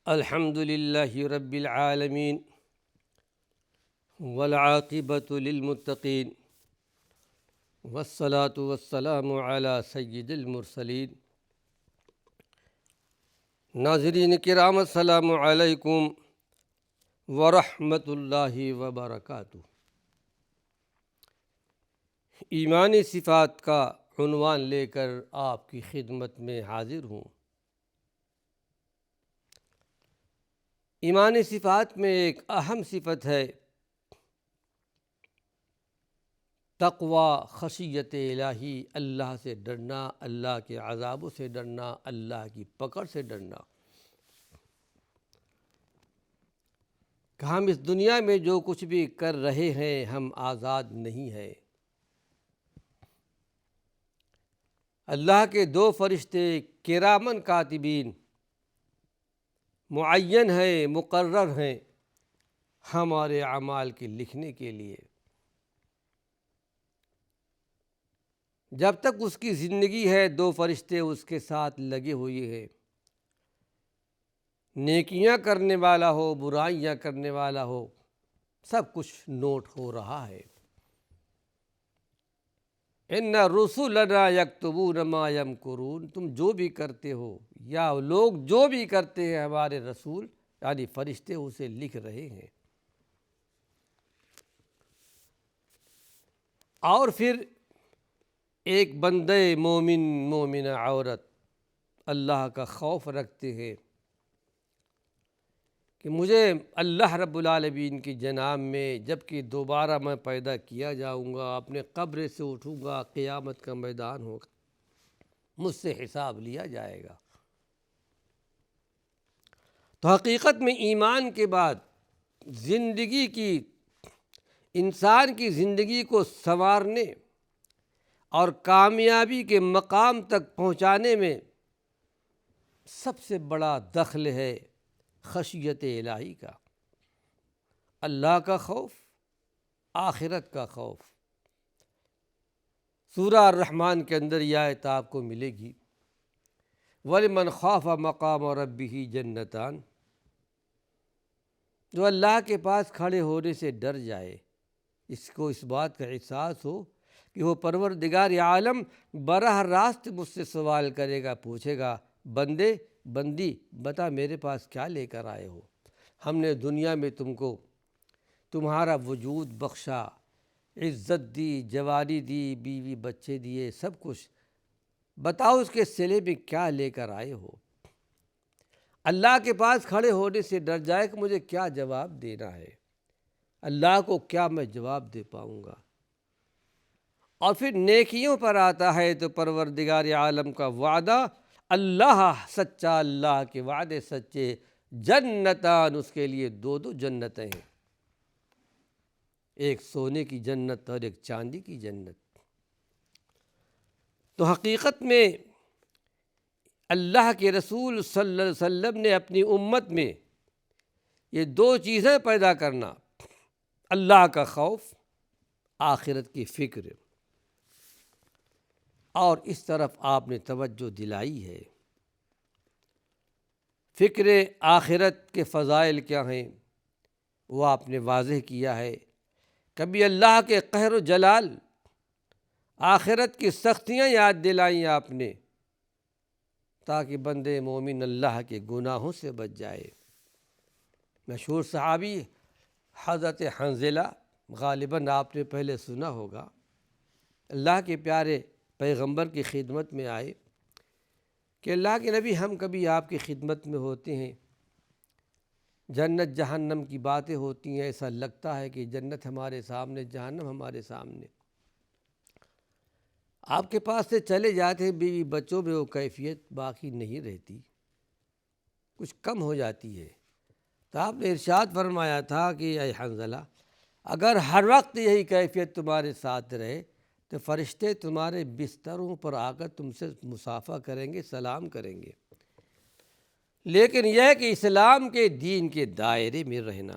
الحمد للہ رب العالمین والعاقبۃ للمتقین والصلاة والسلام علی سید المرسلین۔ ناظرین کرام، السلام علیکم ورحمۃ اللہ وبرکاتہ۔ ایمانی صفات کا عنوان لے کر آپ کی خدمت میں حاضر ہوں۔ ایمانی صفات میں ایک اہم صفت ہے تقوی، خشیت الہی، اللہ سے ڈرنا، اللہ کے عذابوں سے ڈرنا، اللہ کی پکڑ سے ڈرنا۔ کہ ہم اس دنیا میں جو کچھ بھی کر رہے ہیں ہم آزاد نہیں ہیں۔ اللہ کے دو فرشتے کرامن کاتبین معین ہیں، مقرر ہیں ہمارے اعمال کے لکھنے کے لیے۔ جب تک اس کی زندگی ہے دو فرشتے اس کے ساتھ لگے ہوئے ہیں۔ نیکیاں کرنے والا ہو، برائیاں کرنے والا ہو، سب کچھ نوٹ ہو رہا ہے۔ ان رسلنا یکتبون ما یمکرون، تم جو بھی کرتے ہو یا لوگ جو بھی کرتے ہیں ہمارے رسول یعنی فرشتے اسے لکھ رہے ہیں۔ اور پھر ایک بندے مومنہ عورت اللہ کا خوف رکھتے ہیں کہ مجھے اللہ رب العالمین کی جناب میں جب کہ دوبارہ میں پیدا کیا جاؤں گا، اپنے قبر سے اٹھوں گا، قیامت کا میدان ہوگا، مجھ سے حساب لیا جائے گا۔ تو حقیقت میں ایمان کے بعد زندگی کی، انسان کی زندگی کو سنوارنے اور کامیابی کے مقام تک پہنچانے میں سب سے بڑا دخل ہے خشیت الہی کا، اللہ کا خوف، آخرت کا خوف۔ سورہ الرحمن کے اندر یہ آیت آپ کو ملے گی، وَلِمَنْ خَافَ مَقَامَ رَبِّهِ جَنَّتَانِ، جو اللہ کے پاس کھڑے ہونے سے ڈر جائے، اس کو اس بات کا احساس ہو کہ وہ پروردگار عالم براہ راست مجھ سے سوال کرے گا، پوچھے گا، بندے بندی بتا میرے پاس کیا لے کر آئے ہو؟ ہم نے دنیا میں تم کو تمہارا وجود بخشا، عزت دی، جوانی دی، بیوی بچے دیے، سب کچھ، بتاؤ اس کے صلے میں کیا لے کر آئے ہو؟ اللہ کے پاس کھڑے ہونے سے ڈر جائے کہ مجھے کیا جواب دینا ہے، اللہ کو کیا میں جواب دے پاؤں گا۔ اور پھر نیکیوں پر آتا ہے تو پروردگار عالم کا وعدہ، اللہ سچا، اللہ کے وعدے سچے، جنتان، اس کے لیے دو جنتیں ہیں، ایک سونے کی جنت اور ایک چاندی کی جنت۔ تو حقیقت میں اللہ کے رسول صلی اللہ علیہ وسلم نے اپنی امت میں یہ دو چیزیں پیدا کرنا، اللہ کا خوف، آخرت کی فکر، اور اس طرف آپ نے توجہ دلائی ہے۔ فکر آخرت کے فضائل کیا ہیں وہ آپ نے واضح کیا ہے۔ کبھی اللہ کے قہر و جلال، آخرت کی سختیاں یاد دلائیں آپ نے، تاکہ بندے مومن اللہ کے گناہوں سے بچ جائے۔ مشہور صحابی حضرت حنظلہ، غالباً آپ نے پہلے سنا ہوگا، اللہ کے پیارے پیغمبر کی خدمت میں آئے کہ اللہ کے نبی، ہم کبھی آپ کی خدمت میں ہوتے ہیں، جنت جہنم کی باتیں ہوتی ہیں، ایسا لگتا ہے کہ جنت ہمارے سامنے، جہنم ہمارے سامنے، آپ کے پاس سے چلے جاتے ہیں، بیوی بچوں میں وہ کیفیت باقی نہیں رہتی، کچھ کم ہو جاتی ہے۔ تو آپ نے ارشاد فرمایا تھا کہ اے حنظلہ، اگر ہر وقت یہی کیفیت تمہارے ساتھ رہے تو فرشتے تمہارے بستروں پر آ کر تم سے مصافحہ کریں گے، سلام کریں گے، لیکن یہ ہے کہ اسلام کے دین کے دائرے میں رہنا۔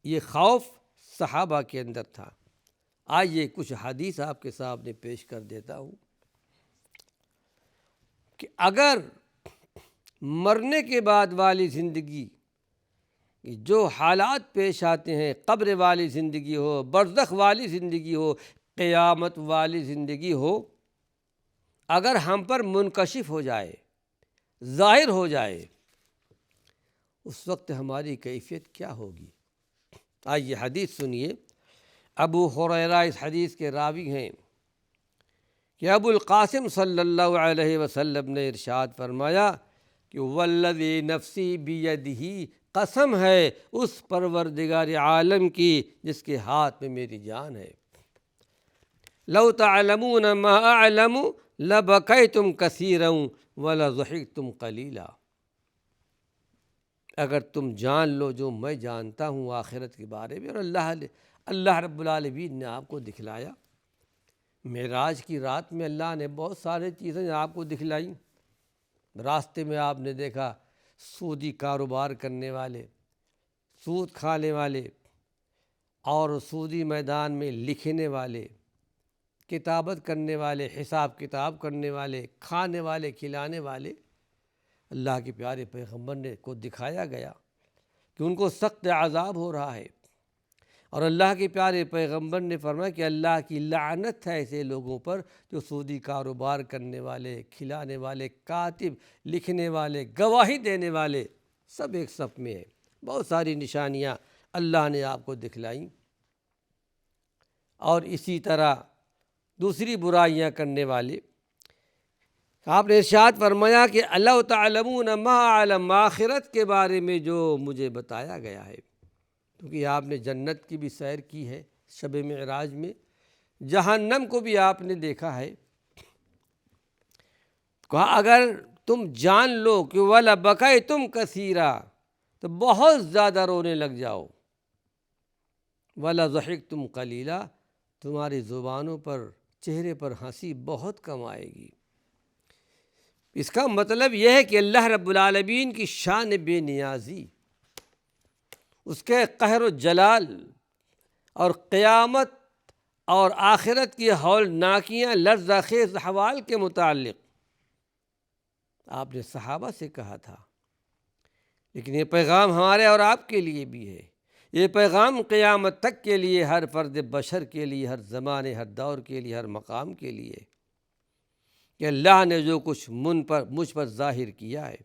یہ خوف صحابہ کے اندر تھا۔ آئیے کچھ حدیث آپ کے سامنے پیش کر دیتا ہوں کہ اگر مرنے کے بعد والی زندگی، جو حالات پیش آتے ہیں، قبر والی زندگی ہو، برزخ والی زندگی ہو، قیامت والی زندگی ہو، اگر ہم پر منکشف ہو جائے، ظاہر ہو جائے، اس وقت ہماری کیفیت کیا ہوگی؟ آئیے حدیث سنیے۔ ابو ہریرہ اس حدیث کے راوی ہیں کہ ابو القاسم صلی اللہ علیہ وسلم نے ارشاد فرمایا کہ والذی نفسی بیدہ، قسم ہے اس پروردگار عالم کی جس کے ہاتھ میں میری جان ہے، لو تعلمون ما اعلم لبکیتم کثیرا ولضحکتم قلیلا، اگر تم جان لو جو میں جانتا ہوں آخرت کے بارے میں، اور اللہ رب العالمین نے آپ کو دکھلایا، معراج کی رات میں اللہ نے بہت سارے چیزیں آپ کو دکھلائیں۔ راستے میں آپ نے دیکھا سودی کاروبار کرنے والے، سود کھانے والے، اور سودی میدان میں لکھنے والے، کتابت کرنے والے، حساب کتاب کرنے والے، کھانے والے، کھلانے والے، اللہ کے پیارے پیغمبر نے کو دکھایا گیا کہ ان کو سخت عذاب ہو رہا ہے، اور اللہ کے پیارے پیغمبر نے فرمایا کہ اللہ کی لعنت ہے ایسے لوگوں پر جو سودی کاروبار کرنے والے، کھلانے والے، کاتب، لکھنے والے، گواہی دینے والے، سب ایک صف میں ہے۔ بہت ساری نشانیاں اللہ نے آپ کو دکھلائیں، اور اسی طرح دوسری برائیاں کرنے والے، آپ نے ارشاد فرمایا کہ اللہ تعلمون ما اعلم، آخرت کے بارے میں جو مجھے بتایا گیا ہے، کیونکہ آپ نے جنت کی بھی سیر کی ہے شب معراج میں، جہنم کو بھی آپ نے دیکھا ہے، کہا اگر تم جان لو کہ وَلَبَكَيْتُمْ كَثِيرًا، تو بہت زیادہ رونے لگ جاؤ، وَلَضَحِكْتُمْ قَلِيلًا، تمہاری زبانوں پر، چہرے پر ہنسی بہت کم آئے گی۔ اس کا مطلب یہ ہے کہ اللہ رب العالمین کی شان بے نیازی، اس کے قہر و جلال، اور قیامت اور آخرت کی ہولناکیاں، لرزہ خیز احوال کے متعلق آپ نے صحابہ سے کہا تھا، لیکن یہ پیغام ہمارے اور آپ کے لیے بھی ہے، یہ پیغام قیامت تک کے لیے، ہر فرد بشر کے لیے، ہر زمانے، ہر دور کے لیے، ہر مقام کے لیے، کہ اللہ نے جو کچھ مجھ پر ظاہر کیا ہے،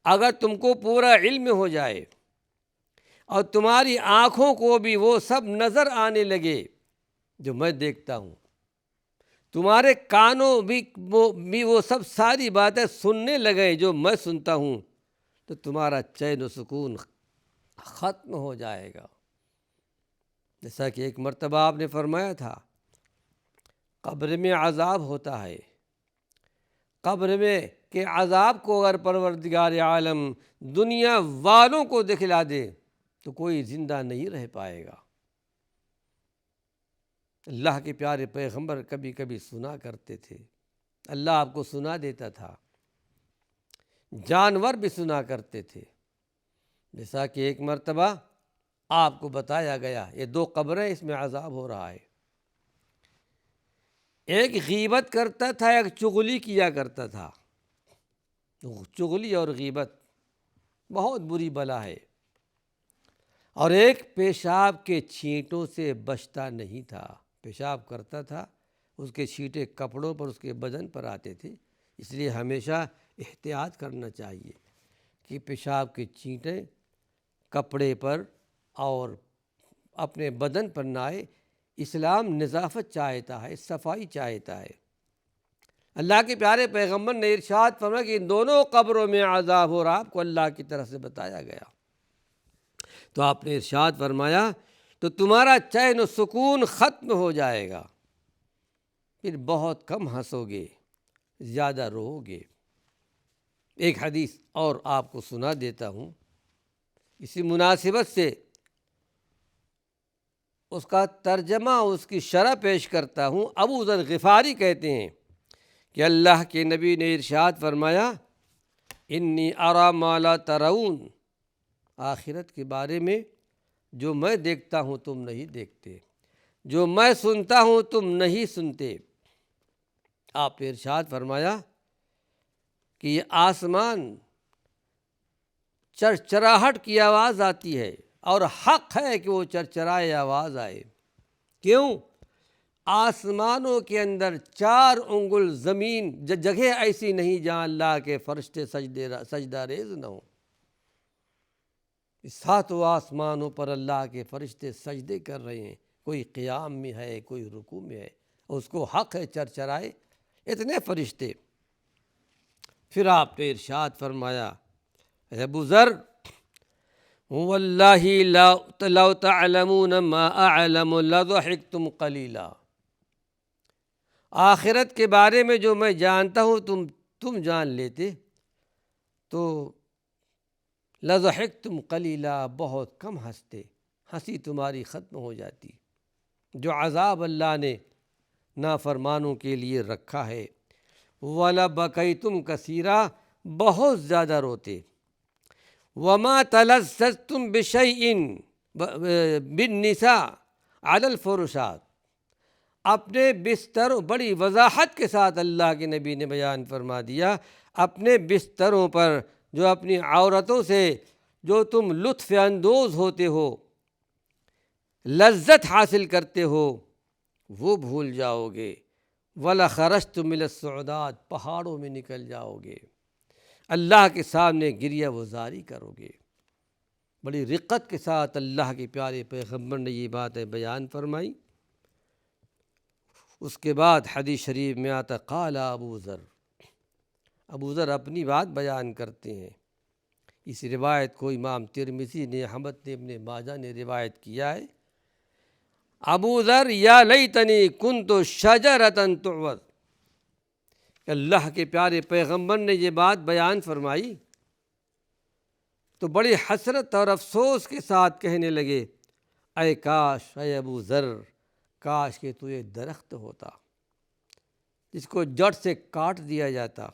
اگر تم کو پورا علم ہو جائے اور تمہاری آنکھوں کو بھی وہ سب نظر آنے لگے جو میں دیکھتا ہوں، تمہارے کانوں بھی وہ سب ساری باتیں سننے لگے جو میں سنتا ہوں، تو تمہارا چین و سکون ختم ہو جائے گا۔ جیسا کہ ایک مرتبہ آپ نے فرمایا تھا، قبر میں عذاب ہوتا ہے، قبر میں کہ عذاب کو اگر پروردگار عالم دنیا والوں کو دکھلا دے تو کوئی زندہ نہیں رہ پائے گا۔ اللہ کے پیارے پیغمبر کبھی کبھی سنا کرتے تھے، اللہ آپ کو سنا دیتا تھا، جانور بھی سنا کرتے تھے، جیسا کہ ایک مرتبہ آپ کو بتایا گیا، یہ دو قبریں، اس میں عذاب ہو رہا ہے، ایک غیبت کرتا تھا، ایک چغلی کیا کرتا تھا۔ چغلی اور غیبت بہت بری بلا ہے، اور ایک پیشاب کے چھینٹوں سے بچتا نہیں تھا، پیشاب کرتا تھا، اس کے چھینٹے کپڑوں پر، اس کے بدن پر آتے تھے، اس لیے ہمیشہ احتیاط کرنا چاہیے کہ پیشاب کے چھینٹے کپڑے پر اور اپنے بدن پر نہ آئے۔ اسلام نظافت چاہتا ہے، صفائی چاہتا ہے۔ اللہ کے پیارے پیغمبر نے ارشاد فرمایا کہ ان دونوں قبروں میں عذاب ہو رہا، آپ کو اللہ کی طرف سے بتایا گیا، تو آپ نے ارشاد فرمایا تو تمہارا چین و سکون ختم ہو جائے گا، پھر بہت کم ہنسو گے، زیادہ روؤ گے۔ ایک حدیث اور آپ کو سنا دیتا ہوں، اسی مناسبت سے اس کا ترجمہ، اس کی شرح پیش کرتا ہوں۔ ابو ذر غفاری کہتے ہیں کہ اللہ کے نبی نے ارشاد فرمایا، انی ارا ما لا ترون، آخرت کے بارے میں جو میں دیکھتا ہوں تم نہیں دیکھتے، جو میں سنتا ہوں تم نہیں سنتے۔ آپ نے ارشاد فرمایا کہ یہ آسمان چرچراہٹ کی آواز آتی ہے، اور حق ہے کہ وہ چرچرائے آواز آئے۔ کیوں؟ آسمانوں کے اندر 4 انگل زمین جگہ ایسی نہیں جہاں اللہ کے فرشتے سجدہ ریز نہ ہوں۔ 7 آسمانوں پر اللہ کے فرشتے سجدے کر رہے ہیں، کوئی قیام میں ہے، کوئی رکوع میں ہے، اور اس کو حق ہے چرچرائے، اتنے فرشتے۔ پھر آپ نے ارشاد فرمایا، اے ابو ذر، واللہ لو تعلمون ما اعلم لضحکتم قلیلا، آخرت کے بارے میں جو میں جانتا ہوں تم جان لیتے تو لضحکتم قلیلا، بہت کم ہنستے، ہنسی تمہاری ختم ہو جاتی۔ جو عذاب اللہ نے نافرمانوں کے لیے رکھا ہے، وَلَبَكَيْتُمْ كَثِيرًا، بہت زیادہ روتے۔ وَمَا تَلَذَّذْتُمْ بِشَيْءٍ بِالنِّسَاءِ عَلَى الْفُرُشَاتِ، اپنے بستروں، بڑی وضاحت کے ساتھ اللہ کے نبی نے بیان فرما دیا، اپنے بستروں پر جو اپنی عورتوں سے جو تم لطف اندوز ہوتے ہو، لذت حاصل کرتے ہو، وہ بھول جاؤ گے۔ وَلَخَرَجْتُمْ إِلَى الصُّعُودَاتِ، پہاڑوں میں نکل جاؤ گے، اللہ کے سامنے گریہ وزاری کرو گے۔ بڑی رقت کے ساتھ اللہ کے پیارے پیغمبر نے یہ باتیں بیان فرمائی۔ اس کے بعد حدیث شریف میں آتا، قال ابو ذر اپنی بات بیان کرتے ہیں۔ اس روایت کو امام ترمذی نے، احمد نے، ابن ماجہ نے روایت کیا ہے۔ ابو ذر، یا لیتنی کنت شجرۃ تعبد، اللہ کے پیارے پیغمبر نے یہ بات بیان فرمائی تو بڑی حسرت اور افسوس کے ساتھ کہنے لگے، اے کاش، اے ابو ذر، کاش کہ تو ایک درخت ہوتا جس کو جڑ سے کاٹ دیا جاتا،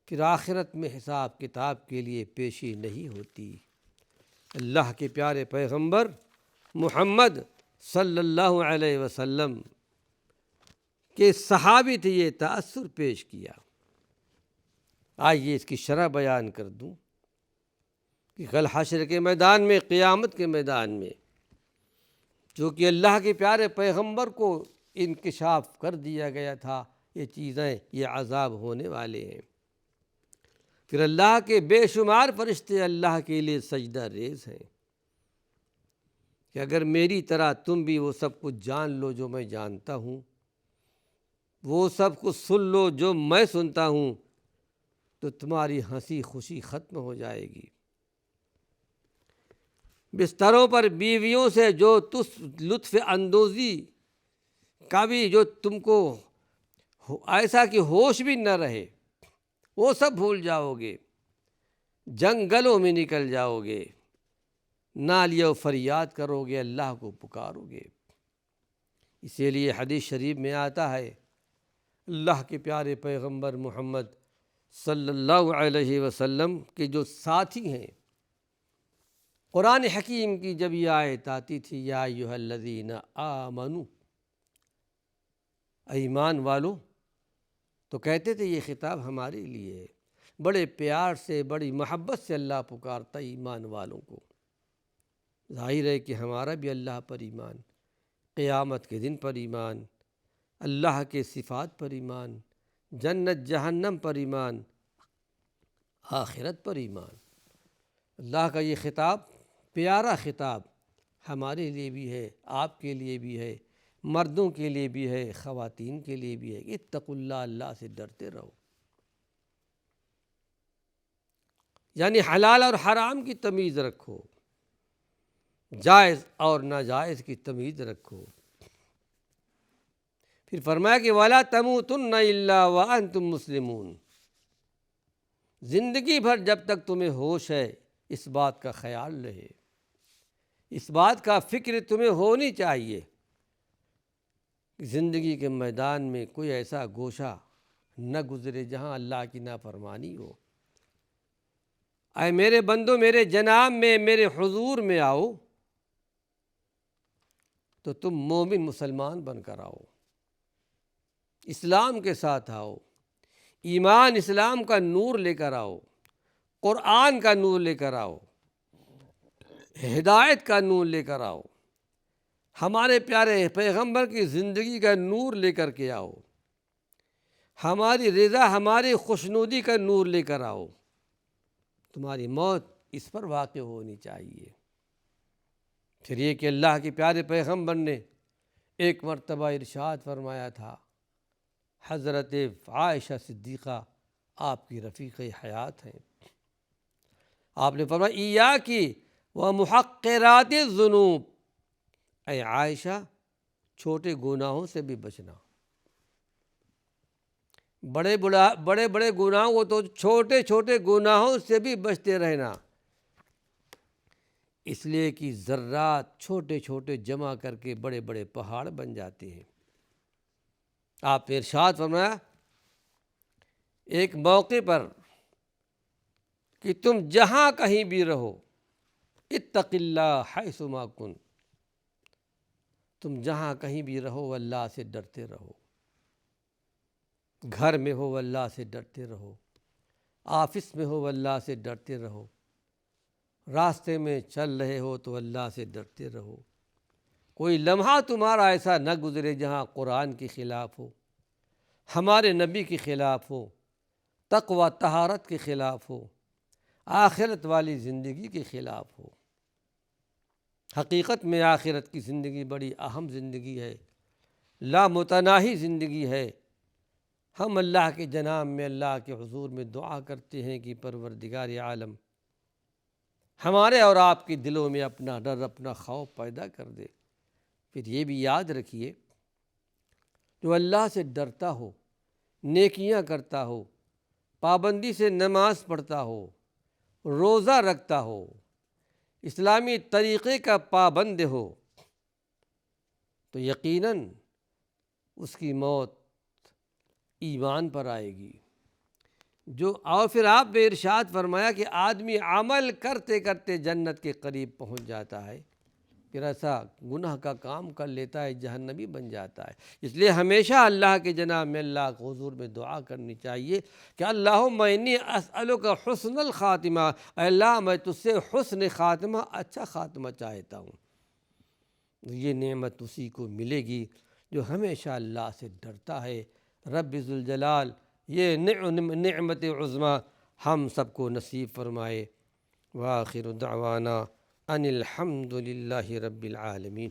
پھر آخرت میں حساب کتاب کے لیے پیشی نہیں ہوتی۔ اللہ کے پیارے پیغمبر محمد صلی اللہ علیہ وسلم کے صحابی تھے، یہ تأثر پیش کیا۔ آئیے اس کی شرح بیان کر دوں کہ کل حشر کے میدان میں، قیامت کے میدان میں، جو کہ اللہ کے پیارے پیغمبر کو انکشاف کر دیا گیا تھا، یہ چیزیں، یہ عذاب ہونے والے ہیں، پھر اللہ کے بے شمار فرشتے اللہ کے لیے سجدہ ریز ہیں کہ اگر میری طرح تم بھی وہ سب کچھ جان لو جو میں جانتا ہوں، وہ سب کچھ سن لو جو میں سنتا ہوں، تو تمہاری ہنسی خوشی ختم ہو جائے گی۔ بستروں پر بیویوں سے جو لطف اندوزی کا بھی جو تم کو ایسا کہ ہوش بھی نہ رہے، وہ سب بھول جاؤ گے، جنگلوں میں نکل جاؤ گے، نالیہ و فریاد کرو گے، اللہ کو پکارو گے۔ اسی لیے حدیث شریف میں آتا ہے، اللہ کے پیارے پیغمبر محمد صلی اللہ علیہ وسلم کے جو ساتھی ہیں، قرآن حکیم کی جب یہ آیت آتی تھی، یا ایھا الذین آمنوا، ایمان والو، تو کہتے تھے یہ خطاب ہمارے لیے ہے۔ بڑے پیار سے، بڑی محبت سے اللہ پکارتا ایمان والوں کو۔ ظاہر ہے کہ ہمارا بھی اللہ پر ایمان، قیامت کے دن پر ایمان، اللہ کے صفات پر ایمان، جنت جہنم پر ایمان، آخرت پر ایمان۔ اللہ کا یہ خطاب، پیارا خطاب، ہمارے لیے بھی ہے، آپ کے لیے بھی ہے، مردوں کے لیے بھی ہے، خواتین کے لیے بھی ہے۔ اتقوا اللہ، اللہ سے ڈرتے رہو، یعنی حلال اور حرام کی تمیز رکھو، جائز اور ناجائز کی تمیز رکھو۔ پھر فرمایا کہ وَلَا تَمُوتُنَّ إِلَّا وَأَنْتُمْ مُسْلِمُونَ، زندگی بھر جب تک تمہیں ہوش ہے اس بات کا خیال رہے، اس بات کا فکر تمہیں ہونی چاہیے کہ زندگی کے میدان میں کوئی ایسا گوشہ نہ گزرے جہاں اللہ کی نافرمانی ہو۔ اے میرے بندو، میرے جناب میں، میرے حضور میں آؤ تو تم مومن مسلمان بن کر آؤ، اسلام کے ساتھ آؤ، ایمان اسلام کا نور لے کر آؤ، قرآن کا نور لے کر آؤ، ہدایت کا نور لے کر آؤ، ہمارے پیارے پیغمبر کی زندگی کا نور لے کر کے آؤ، ہماری رضا ہماری خوشنودی کا نور لے کر آؤ۔ تمہاری موت اس پر واقع ہونی چاہیے۔ پھر یہ کہ اللہ کے پیارے پیغمبر نے ایک مرتبہ ارشاد فرمایا تھا، حضرت عائشہ صدیقہ آپ کی رفیق حیات ہیں، آپ نے فرمایا ایاکی ومحقرات الذنوب، اے عائشہ چھوٹے گناہوں سے بھی بچنا۔ بڑے بڑے گناہوں کو تو چھوٹے چھوٹے گناہوں سے بھی بچتے رہنا، اس لیے کہ ذرات چھوٹے چھوٹے جمع کر کے بڑے بڑے پہاڑ بن جاتے ہیں۔ آپ نے ارشاد فرمایا ایک موقع پر کہ تم جہاں کہیں بھی رہو، اتق اللہ حیث ما کنت، تم جہاں کہیں بھی رہو اللہ سے ڈرتے رہو، گھر میں ہو اللہ سے ڈرتے رہو، آفس میں ہو اللہ سے ڈرتے رہو، راستے میں چل رہے ہو تو اللہ سے ڈرتے رہو۔ کوئی لمحہ تمہارا ایسا نہ گزرے جہاں قرآن کے خلاف ہو، ہمارے نبی کے خلاف ہو، تقوی طہارت کے خلاف ہو، آخرت والی زندگی کے خلاف ہو۔ حقیقت میں آخرت کی زندگی بڑی اہم زندگی ہے، لامتناہی زندگی ہے۔ ہم اللہ کے جناب میں اللہ کے حضور میں دعا کرتے ہیں کہ پروردگار عالم ہمارے اور آپ کے دلوں میں اپنا ڈر اپنا خوف پیدا کر دے۔ پھر یہ بھی یاد رکھیے جو اللہ سے ڈرتا ہو، نیکیاں کرتا ہو، پابندی سے نماز پڑھتا ہو، روزہ رکھتا ہو، اسلامی طریقے کا پابند ہو، تو یقیناً اس کی موت ایمان پر آئے گی۔ اور پھر آپ نے ارشاد فرمایا کہ آدمی عمل کرتے کرتے جنت کے قریب پہنچ جاتا ہے، پھر ایسا گناہ کا کام کر لیتا ہے جہنمی بن جاتا ہے۔ اس لیے ہمیشہ اللہ کے جناب میں اللہ کے حضور میں دعا کرنی چاہیے کہ اللہم انی اسألک حسن الخاتمہ، اے اللہ میں تجھ سے حسن خاتمہ، اچھا خاتمہ چاہتا ہوں۔ یہ نعمت اسی کو ملے گی جو ہمیشہ اللہ سے ڈرتا ہے۔ رب ذوالجلال یہ نعمت عظمیٰ ہم سب کو نصیب فرمائے۔ وآخر دعوانا ان الحمد للہ رب العالمین۔